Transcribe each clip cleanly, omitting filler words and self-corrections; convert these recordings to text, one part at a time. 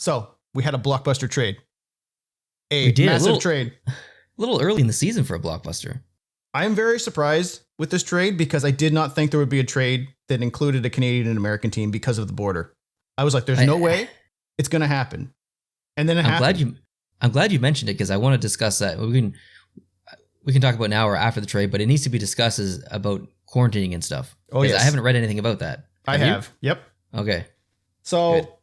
So we had a blockbuster trade. We did, Massive trade. A little early in the season for a blockbuster. I am very surprised with this trade because I did not think there would be a trade that included a Canadian and American team because of the border. I was like, there's no way it's going to happen. And then it happened. I'm glad you mentioned it because I want to discuss that. We can talk about now or after the trade, but it needs to be discussed about quarantining and stuff. Oh, yes. I haven't read anything about that. I have. Yep. Okay. So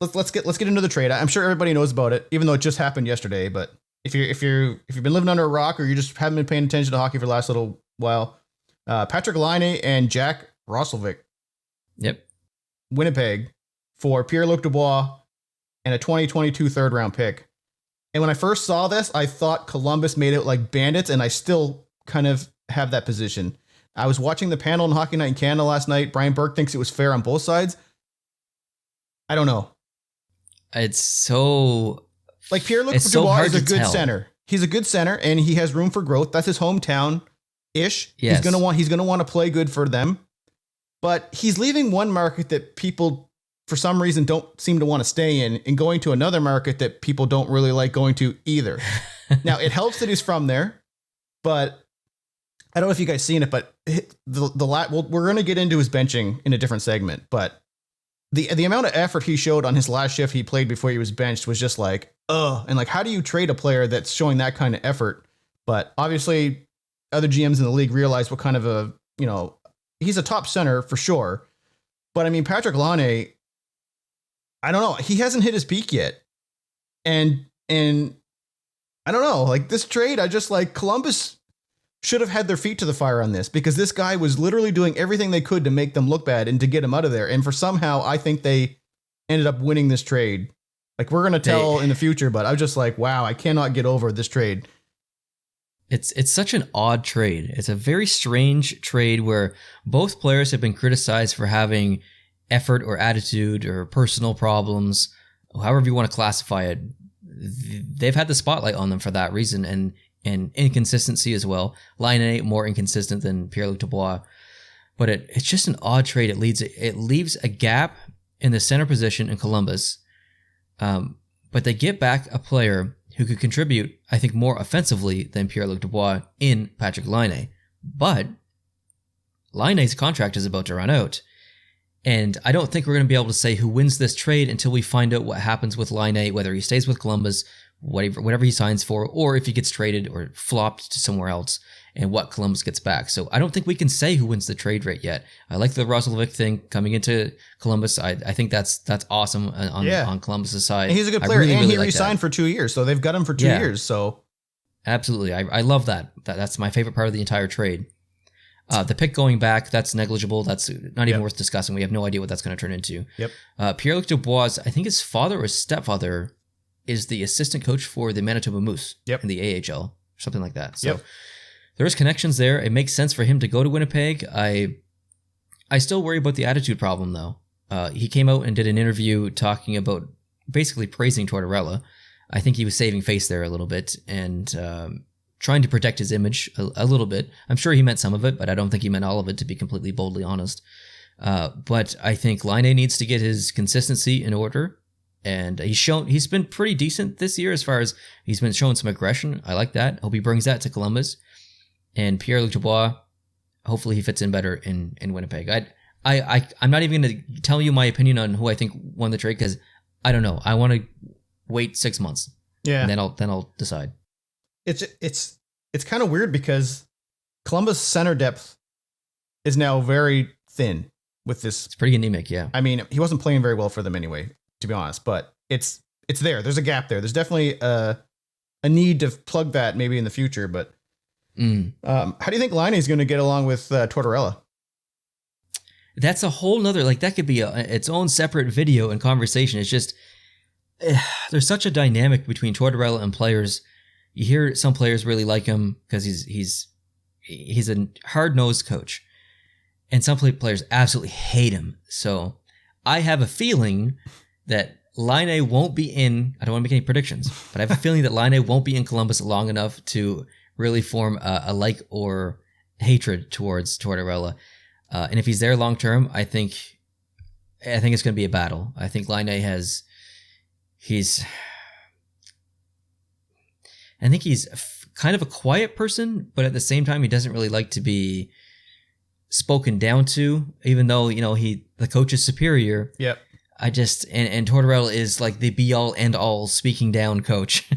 let's get into the trade. I'm sure everybody knows about it, even though it just happened yesterday. But if you've been living under a rock or you just haven't been paying attention to hockey for the last little while, Patrick Laine and Jack Roslovic. Yep. Winnipeg for Pierre-Luc Dubois and a 2022 third round pick. And when I first saw this, I thought Columbus made it like bandits, and I still kind of have that position. I was watching the panel on Hockey Night in Canada last night. Brian Burke thinks it was fair on both sides. I don't know. It's so... Like Pierre-Luc Dubois is a good center. He's a good center, and he has room for growth. That's his hometown-ish. Yes. He's gonna want to play good for them. But he's leaving one market that people, for some reason, don't seem to want to stay in, and going to another market that people don't really like going to either. Now, it helps that he's from there, but I don't know if you guys seen it, but we're going to get into his benching in a different segment, but the amount of effort he showed on his last shift he played before he was benched was just like, and like, how do you trade a player that's showing that kind of effort? But obviously other GMs in the league realize what kind of a, he's a top center for sure. But I mean, Patrick Laine, I don't know. He hasn't hit his peak yet. And I don't know, like this trade, I just like Columbus should have had their feet to the fire on this because this guy was literally doing everything they could to make them look bad and to get him out of there. And for somehow, I think they ended up winning this trade. Like we're going to tell in the future, but I was just like, wow, I cannot get over this trade. It's such an odd trade. It's a very strange trade where both players have been criticized for having effort or attitude or personal problems, however you want to classify it. They've had the spotlight on them for that reason and inconsistency as well. Laine more inconsistent than Pierre-Luc Dubois. But it's just an odd trade. It leaves a gap in the center position in Columbus. But they get back a player who could contribute, I think, more offensively than Pierre-Luc Dubois in Patrick Laine. But Laine's contract is about to run out. And I don't think we're going to be able to say who wins this trade until we find out what happens with Laine, whether he stays with Columbus, whatever he signs for, or if he gets traded or flopped to somewhere else, and what Columbus gets back. So I don't think we can say who wins the trade right yet. I like the Roslovic thing coming into Columbus. I think that's awesome on Columbus' side. And he's a good player, really, and he re-signed for 2 years, so they've got him for 2 years. So absolutely, I love that. That's my favorite part of the entire trade. The pick going back, that's negligible. That's not even worth discussing. We have no idea what that's going to turn into. Yep. Pierre-Luc Dubois, I think his father or stepfather is the assistant coach for the Manitoba Moose in the AHL, something like that. So there's connections there. It makes sense for him to go to Winnipeg. I still worry about the attitude problem, though. He came out and did an interview talking about basically praising Tortorella. I think he was saving face there a little bit and trying to protect his image a little bit. I'm sure he meant some of it, but I don't think he meant all of it, to be completely boldly honest. But I think Laine needs to get his consistency in order. And he's been pretty decent this year as far as he's been showing some aggression. I like that. Hope he brings that to Columbus. And Pierre-Luc Dubois, hopefully he fits in better in Winnipeg. I'm not even going to tell you my opinion on who I think won the trade because I don't know. I want to wait 6 months. Yeah. And then I'll decide. It's kind of weird because Columbus center depth is now very thin with this. It's pretty anemic, yeah. I mean, he wasn't playing very well for them anyway, to be honest, but it's there. There's a gap there. There's definitely a need to plug that maybe in the future, but how do you think Laine is going to get along with Tortorella? That's a whole nother, like that could be its own separate video and conversation. It's just, there's such a dynamic between Tortorella and players. You hear some players really like him because he's a hard-nosed coach. And some players absolutely hate him. So I have a feeling that Laine won't be in, I don't want to make any predictions, but I have a feeling that Laine won't be in Columbus long enough to really form a like or hatred towards Tortorella. And if he's there long term, I think it's going to be a battle. I think Laine I think he's kind of a quiet person, but at the same time, he doesn't really like to be spoken down to, even though, the coach is superior. Yep. And Tortorella is like the be all end all speaking down coach.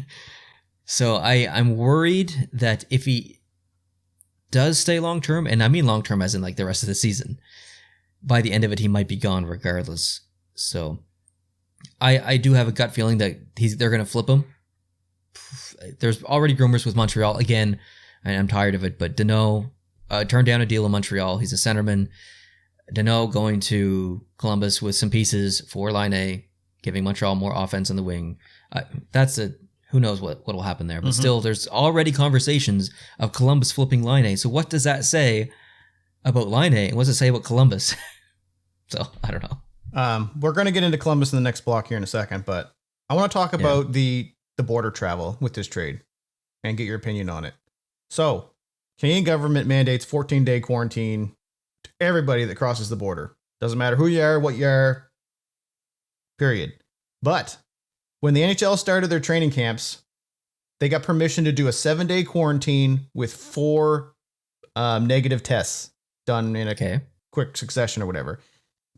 So I'm worried that if he does stay long term, and I mean long term as in like the rest of the season, by the end of it, he might be gone regardless. So I do have a gut feeling that they're going to flip him. There's already rumors with Montreal again, and I'm tired of it, but Danault turned down a deal in Montreal. He's a centerman. Danault going to Columbus with some pieces for Laine, giving Montreal more offense in the wing. Who knows what will happen there. But still, there's already conversations of Columbus flipping Laine. So what does that say about Laine? And what does it say about Columbus? So I don't know. We're going to get into Columbus in the next block here in a second, but I want to talk about the border travel with this trade and get your opinion on it. So Canadian government mandates 14-day quarantine to everybody that crosses the border. Doesn't matter who you are, what you are, period. But when the NHL started their training camps, they got permission to do a 7-day quarantine with 4 negative tests done in a quick succession or whatever.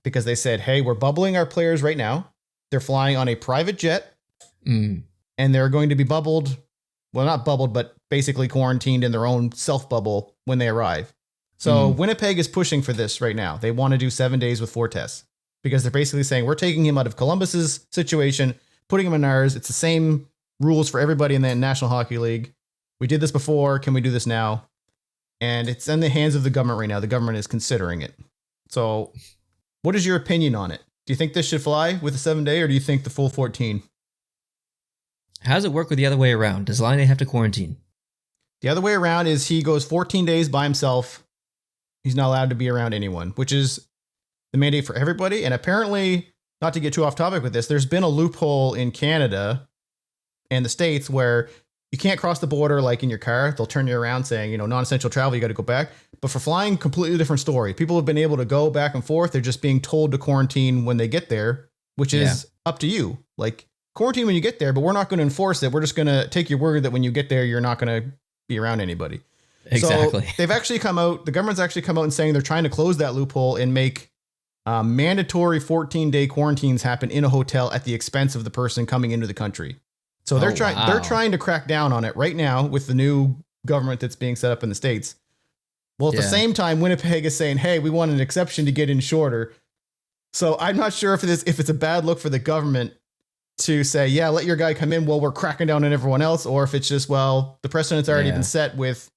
Because they said, hey, we're bubbling our players right now. They're flying on a private jet. And they're going to be bubbled. Well, not bubbled, but basically quarantined in their own self-bubble when they arrive. So Winnipeg is pushing for this right now. They want to do 7 days with 4 tests. Because they're basically saying, we're taking him out of Columbus's situation, putting him in ours. It's the same rules for everybody in the National Hockey League. We did this before. Can we do this now? And it's in the hands of the government right now. The government is considering it. So what is your opinion on it? Do you think this should fly with a 7-day, or do you think the full 14? How does it work with the other way around? Does Laine have to quarantine? The other way around is he goes 14 days by himself. He's not allowed to be around anyone, which is the mandate for everybody. And apparently, not to get too off topic with this, there's been a loophole in Canada and the States where you can't cross the border like in your car. They'll turn you around saying, non-essential travel, you got to go back. But for flying, completely different story. People have been able to go back and forth. They're just being told to quarantine when they get there, which is up to you. Like, quarantine when you get there, but we're not going to enforce it. We're just going to take your word that when you get there, you're not going to be around anybody. Exactly. So they've actually come out, the government's actually come out and saying they're trying to close that loophole and make mandatory 14-day quarantines happen in a hotel at the expense of the person coming into the country. So they're trying to crack down on it right now with the new government that's being set up in the States. Well, at the same time, Winnipeg is saying, hey, we want an exception to get in shorter. So I'm not sure if it's a bad look for the government to say, yeah, let your guy come in while we're cracking down on everyone else, or if it's just, well, the precedent's already been set with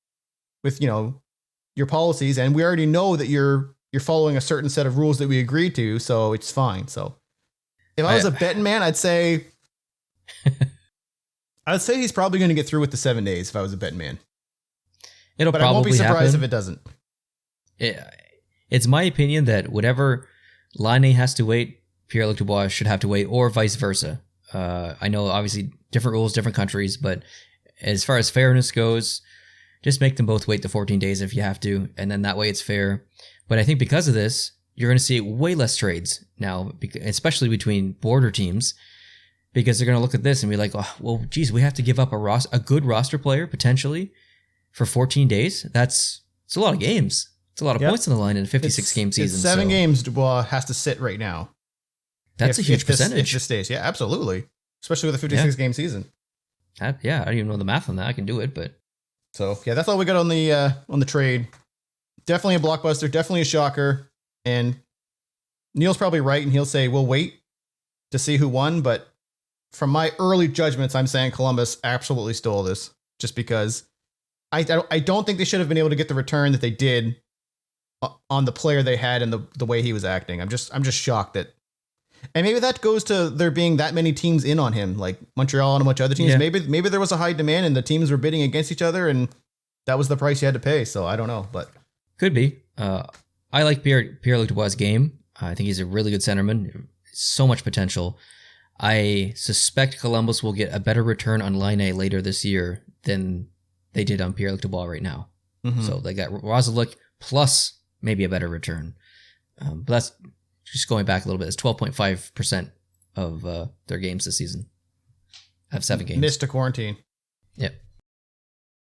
your policies, and we already know that you're following a certain set of rules that we agreed to, so it's fine. So if I was a betting man, I'd say he's probably going to get through with the 7 days if I was a betting man. But I won't be surprised if it doesn't. It's my opinion that whatever Laine has to wait, Pierre-Luc Dubois should have to wait, or vice versa. I know, obviously, different rules, different countries, but as far as fairness goes, just make them both wait the 14 days if you have to, and then that way it's fair. But I think because of this, you're going to see way less trades now, especially between border teams, because they're going to look at this and be like, oh, well, geez, we have to give up a good roster player, potentially, for 14 days. It's a lot of games. It's a lot of points on the line in a 56-game season. It's 7 games Dubois has to sit right now. That's a huge percentage. If this stays. Yeah, absolutely. Especially with a 56-game season. I don't even know the math on that. I can do it, but... So, yeah, that's all we got on the trade. Definitely a blockbuster. Definitely a shocker. And Neil's probably right, and he'll say, we'll wait to see who won. But from my early judgments, I'm saying Columbus absolutely stole this. Just because I don't think they should have been able to get the return that they did on the player they had and the way he was acting. I'm just shocked that. And maybe that goes to there being that many teams in on him, like Montreal and a bunch of other teams. Yeah. Maybe there was a high demand and the teams were bidding against each other, and that was the price you had to pay. So I don't know, but could be. I like Pierre-Luc Dubois' game. I think he's a really good centerman. So much potential. I suspect Columbus will get a better return on Laine later this year than they did on Pierre-Luc Dubois right now. Mm-hmm. So they got Roslovic plus maybe a better return. But that's just going back a little bit. It's 12.5% of their games this season. have 7 games. Missed a quarantine. Yep.